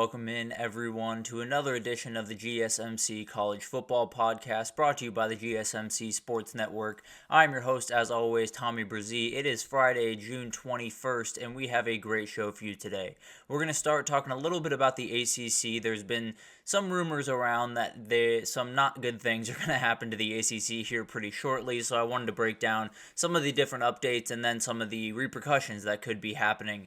welcome in everyone to another edition of the GSMC College Football Podcast brought to you by the GSMC Sports Network. I'm your host, as always, Tommy Brzee. It is Friday, June 21st, and we have a great show for you today. We're going to start talking a little bit about the ACC. There's been some rumors around that some not good things are going to happen to the ACC here pretty shortly, so I wanted to break down some of the different updates and then some of the repercussions that could be happening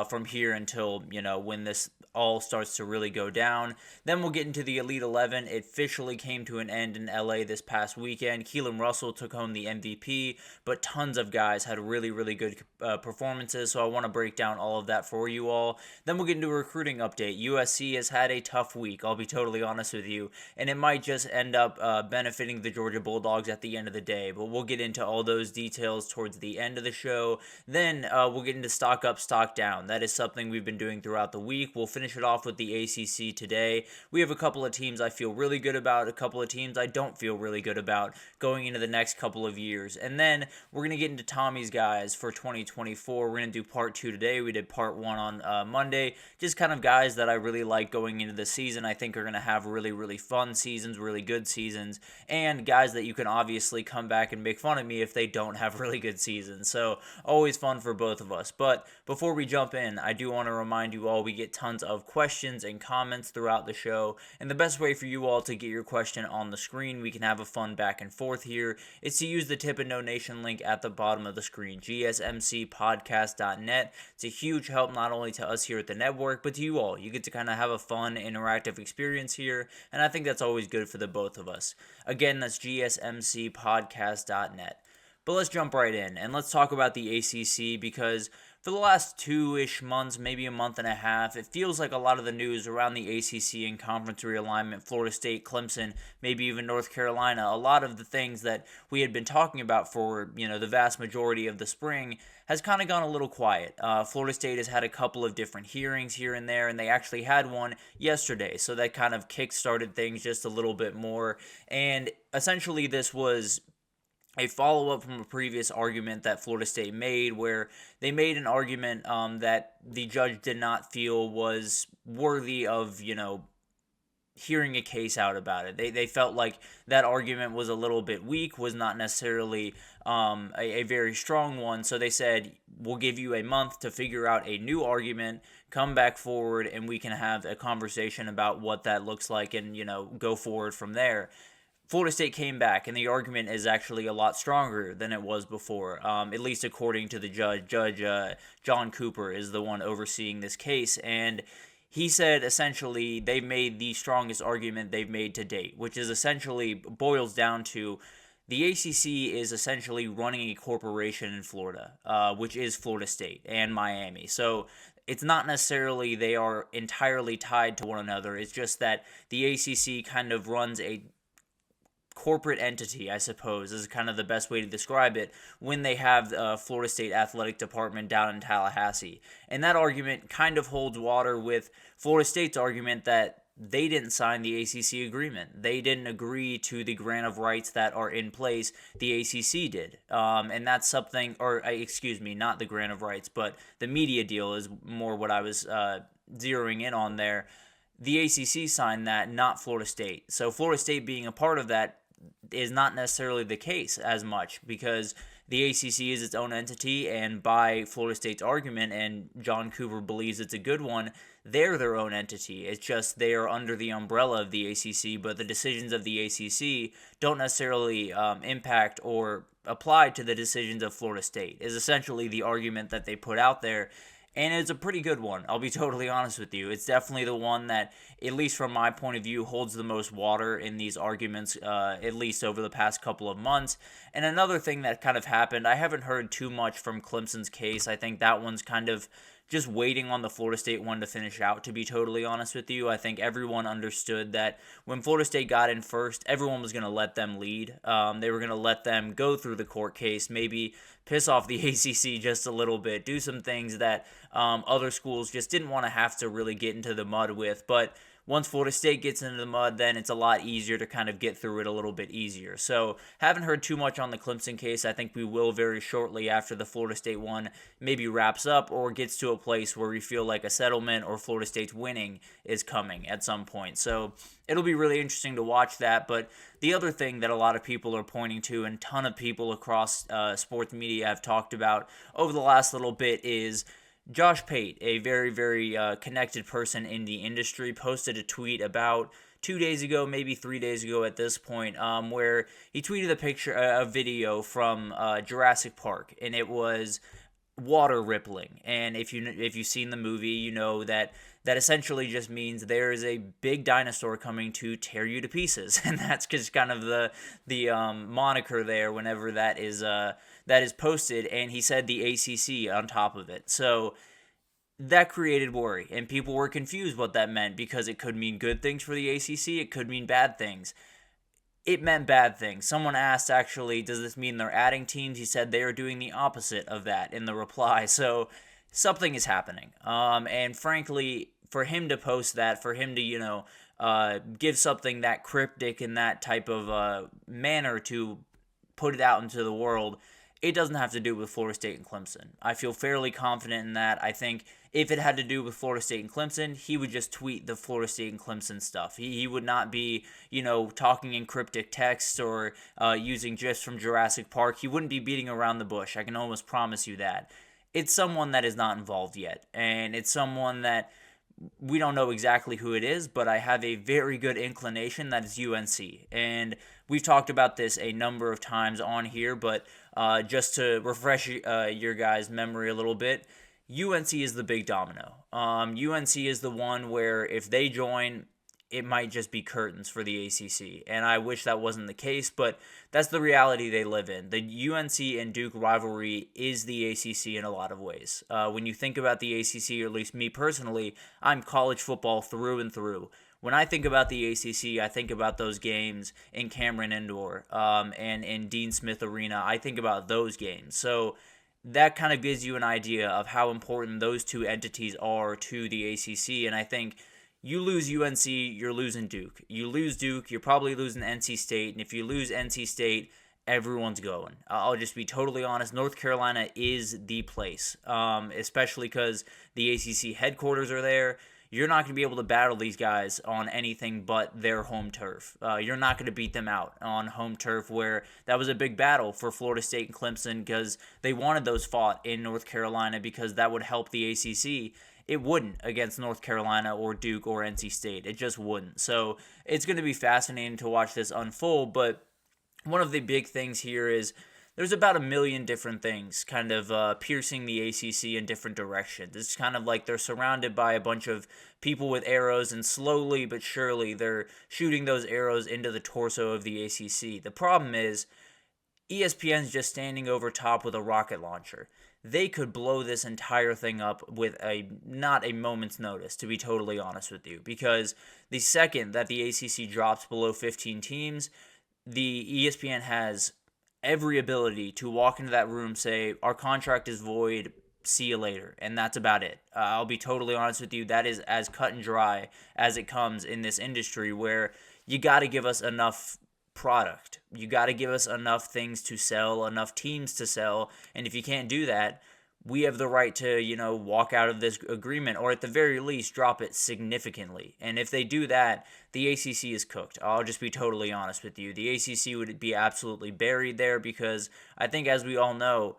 from here until, when this all starts to really go down. Then we'll get into the Elite 11. It officially came to an end in LA this past weekend. Keelan Russell took home the MVP, but tons of guys had really, really good performances, so I want to break down all of that for you all. Then we'll get into a recruiting update. USC has had a tough week, I'll be totally honest with you, and it might just end up benefiting the Georgia Bulldogs at the end of the day, but we'll get into all those details towards the end of the show. Then we'll get into stock up, stock down. That is something we've been doing throughout the week. We'll finish it off with the ACC today. We have a couple of teams I feel really good about, a couple of teams I don't feel really good about going into the next couple of years. And then we're going to get into Tommy's guys for 2024. We're going to do part 2 today. We did part 1 on Monday. Just kind of guys that I really like going into the season. I think are going to have really, really fun seasons, really good seasons, and guys that you can obviously come back and make fun of me if they don't have really good seasons. So always fun for both of us. But before we jump in, I do want to remind you all we get tons of questions and comments throughout the show, and the best way for you all to get your question on the screen, we can have a fun back and forth here, is to use the tip and donation link at the bottom of the screen, gsmcpodcast.net. It's a huge help not only to us here at the network, but to you all. You get to kind of have a fun, interactive experience here, and I think that's always good for the both of us. Again, that's gsmcpodcast.net. But let's jump right in, and let's talk about the ACC, because for the last 2-ish months, maybe a month and a half, it feels like a lot of the news around the ACC and conference realignment, Florida State, Clemson, maybe even North Carolina, a lot of the things that we had been talking about for, the vast majority of the spring has kind of gone a little quiet. Florida State has had a couple of different hearings here and there, and they actually had one yesterday, so that kind of kick-started things just a little bit more, and essentially this was a follow-up from a previous argument that Florida State made, where they made an argument that the judge did not feel was worthy of, hearing a case out about it. They felt like that argument was a little bit weak, was not necessarily a very strong one, so they said, we'll give you a month to figure out a new argument, come back forward, and we can have a conversation about what that looks like and, go forward from there. Florida State came back, and the argument is actually a lot stronger than it was before, at least according to the judge. Judge John Cooper is the one overseeing this case, and he said essentially they made the strongest argument they've made to date, which is essentially boils down to the ACC is essentially running a corporation in Florida, which is Florida State and Miami. So it's not necessarily they are entirely tied to one another. It's just that the ACC kind of runs a corporate entity, I suppose, is kind of the best way to describe it, when they have the Florida State Athletic Department down in Tallahassee. And that argument kind of holds water with Florida State's argument that they didn't sign the ACC agreement. They didn't agree to the grant of rights that are in place. The ACC did. And that's something, not the grant of rights, but the media deal is more what I was zeroing in on there. The ACC signed that, not Florida State. So Florida State being a part of that is not necessarily the case as much, because the ACC is its own entity, and by Florida State's argument, and John Cooper believes it's a good one, they're their own entity. It's just they are under the umbrella of the ACC, but the decisions of the ACC don't necessarily impact or apply to the decisions of Florida State, is essentially the argument that they put out there. And it's a pretty good one, I'll be totally honest with you. It's definitely the one that, at least from my point of view, holds the most water in these arguments, at least over the past couple of months. And another thing that kind of happened, I haven't heard too much from Clemson's case. I think that one's kind of just waiting on the Florida State one to finish out, to be totally honest with you. I think everyone understood that when Florida State got in first, everyone was going to let them lead. They were going to let them go through the court case, maybe piss off the ACC just a little bit, do some things that other schools just didn't want to have to really get into the mud with. But once Florida State gets into the mud, then it's a lot easier to kind of get through it a little bit easier. So haven't heard too much on the Clemson case. I think we will very shortly after the Florida State one maybe wraps up or gets to a place where we feel like a settlement or Florida State's winning is coming at some point. So it'll be really interesting to watch that. But the other thing that a lot of people are pointing to, and a ton of people across sports media have talked about over the last little bit, is Josh Pate, a very, very connected person in the industry, posted a tweet about 2 days ago, maybe 3 days ago at this point, where he tweeted a video from Jurassic Park, and it was water rippling. And if you've seen the movie, you know that essentially just means there is a big dinosaur coming to tear you to pieces, and that's just kind of the moniker there whenever that is posted. And he said the ACC on top of it, so that created worry, and people were confused what that meant, because it could mean good things for the ACC, it could mean bad things. It meant bad things. Someone asked, actually, does this mean they're adding teams? He said they are doing the opposite of that in the reply. So something is happening. And frankly, for him to post that, for him to, give something that cryptic in that type of manner to put it out into the world, it doesn't have to do with Florida State and Clemson. I feel fairly confident in that. I think if it had to do with Florida State and Clemson, he would just tweet the Florida State and Clemson stuff. He would not be, talking in cryptic text or using GIFs from Jurassic Park. He wouldn't be beating around the bush. I can almost promise you that. It's someone that is not involved yet, and it's someone that we don't know exactly who it is, but I have a very good inclination that it's UNC. And we've talked about this a number of times on here, but just to refresh your guys' memory a little bit, UNC is the big domino. UNC is the one where if they join, it might just be curtains for the ACC. And I wish that wasn't the case, but that's the reality they live in. The UNC and Duke rivalry is the ACC in a lot of ways. When you think about the ACC, or at least me personally, I'm college football through and through. When I think about the ACC, I think about those games in Cameron Indoor and in Dean Smith Arena. I think about those games. So that kind of gives you an idea of how important those two entities are to the ACC. And I think you lose UNC, you're losing Duke. You lose Duke, you're probably losing NC State. And if you lose NC State, everyone's going. I'll just be totally honest. North Carolina is the place, especially because the ACC headquarters are there. You're not going to be able to battle these guys on anything but their home turf. You're not going to beat them out on home turf, where that was a big battle for Florida State and Clemson, because they wanted those fought in North Carolina because that would help the ACC. It wouldn't against North Carolina or Duke or NC State. It just wouldn't. So it's going to be fascinating to watch this unfold. But one of the big things here is there's about a million different things kind of piercing the ACC in different directions. It's kind of like they're surrounded by a bunch of people with arrows, and slowly but surely they're shooting those arrows into the torso of the ACC. The problem is ESPN's just standing over top with a rocket launcher. They could blow this entire thing up with not a moment's notice, to be totally honest with you, because the second that the ACC drops below 15 teams, the ESPN has every ability to walk into that room, say, our contract is void, see you later, and that's about it. I'll be totally honest with you, that is as cut and dry as it comes in this industry, where you got to give us enough product. You got to give us enough things to sell, enough teams to sell, and if you can't do that, we have the right to, walk out of this agreement, or at the very least drop it significantly. And if they do that, the ACC is cooked. I'll just be totally honest with you. The ACC would be absolutely buried there, because I think, as we all know,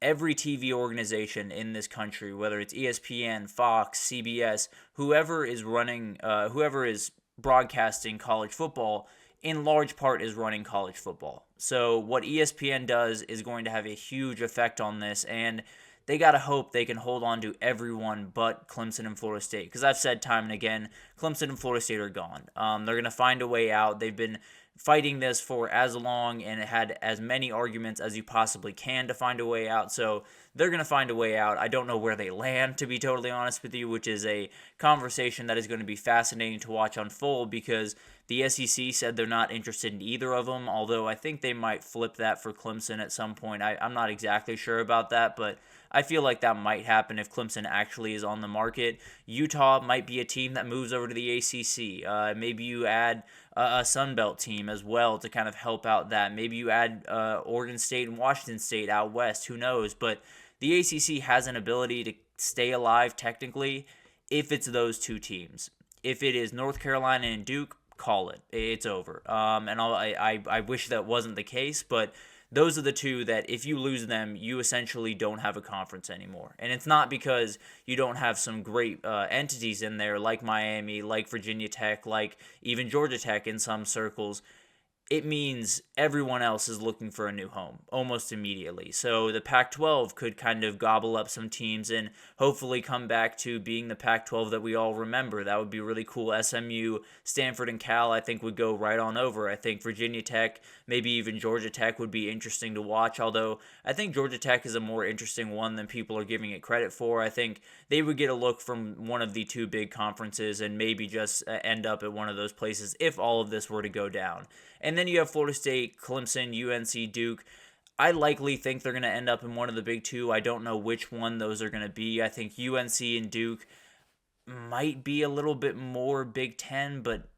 every TV organization in this country, whether it's ESPN, Fox, CBS, whoever is broadcasting college football, in large part is running college football. So what ESPN does is going to have a huge effect on this, and they got to hope they can hold on to everyone but Clemson and Florida State, because I've said time and again, Clemson and Florida State are gone. They're going to find a way out. They've been fighting this for as long and had as many arguments as you possibly can to find a way out. So they're going to find a way out. I don't know where they land, to be totally honest with you, which is a conversation that is going to be fascinating to watch unfold, because the SEC said they're not interested in either of them, although I think they might flip that for Clemson at some point. I'm not exactly sure about that, but I feel like that might happen if Clemson actually is on the market. Utah might be a team that moves over to the ACC. Maybe you add a Sun Belt team as well to kind of help out that. Maybe you add Oregon State and Washington State out west. Who knows? But the ACC has an ability to stay alive technically if it's those two teams. If it is North Carolina and Duke, call it. It's over. And I wish that wasn't the case, but those are the two that if you lose them, you essentially don't have a conference anymore. And it's not because you don't have some great entities in there like Miami, like Virginia Tech, like even Georgia Tech in some circles. It means everyone else is looking for a new home almost immediately. So the Pac-12 could kind of gobble up some teams and hopefully come back to being the Pac-12 that we all remember. That would be really cool. SMU, Stanford, and Cal, I think, would go right on over. I think Virginia Tech, maybe even Georgia Tech would be interesting to watch, although I think Georgia Tech is a more interesting one than people are giving it credit for. I think they would get a look from one of the two big conferences and maybe just end up at one of those places if all of this were to go down. And then you have Florida State, Clemson, UNC, Duke. I likely think they're going to end up in one of the big two. I don't know which one those are going to be. I think UNC and Duke might be a little bit more Big Ten, but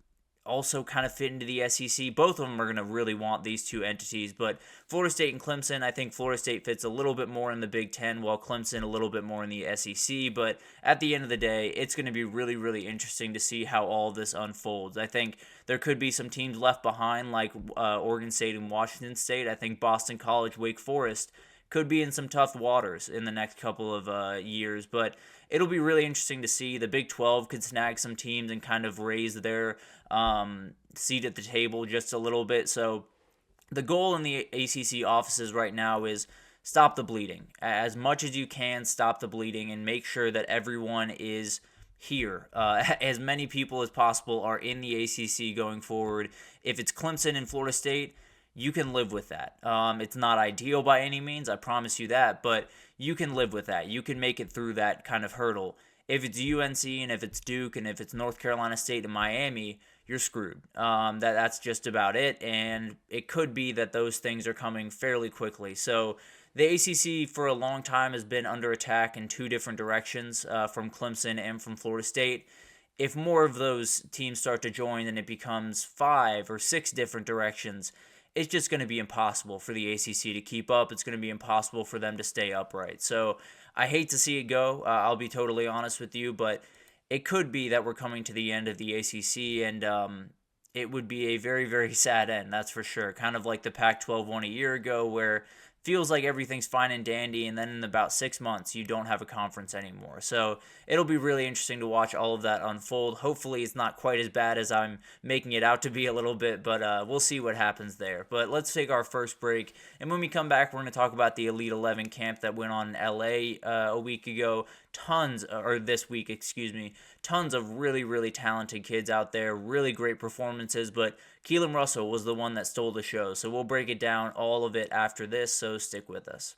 also kind of fit into the SEC. Both of them are going to really want these two entities, but Florida State and Clemson, I think Florida State fits a little bit more in the Big Ten, while Clemson a little bit more in the SEC, but at the end of the day, it's going to be really, really interesting to see how all of this unfolds. I think there could be some teams left behind, like Oregon State and Washington State. I think Boston College, Wake Forest could be in some tough waters in the next couple of years, but it'll be really interesting to see. The Big 12 could snag some teams and kind of raise their seat at the table just a little bit. So the goal in the ACC offices right now is stop the bleeding. As much as you can, stop the bleeding and make sure that everyone is here. As many people as possible are in the ACC going forward. If it's Clemson and Florida State, you can live with that. It's not ideal by any means, I promise you that, but you can live with that. You can make it through that kind of hurdle. If it's UNC and if it's Duke and if it's North Carolina State and Miami, you're screwed. That's just about it, and it could be that those things are coming fairly quickly. So the ACC for a long time has been under attack in two different directions, from Clemson and from Florida State. If more of those teams start to join and it becomes 5 or 6 different directions, it's just going to be impossible for the ACC to keep up. It's going to be impossible for them to stay upright. So I hate to see it go. I'll be totally honest with you, but it could be that we're coming to the end of the ACC, and it would be a very, very sad end, that's for sure. Kind of like the Pac-12 one a year ago, where feels like everything's fine and dandy, and then in about 6 months, you don't have a conference anymore. So it'll be really interesting to watch all of that unfold. Hopefully it's not quite as bad as I'm making it out to be a little bit, but we'll see what happens there. But let's take our first break, and when we come back, we're going to talk about the Elite 11 camp that went on in LA a week ago. This week, tons of really, really talented kids out there, really great performances, but Keelan Russell was the one that stole the show. So we'll break it down, all of it, after this, so stick with us.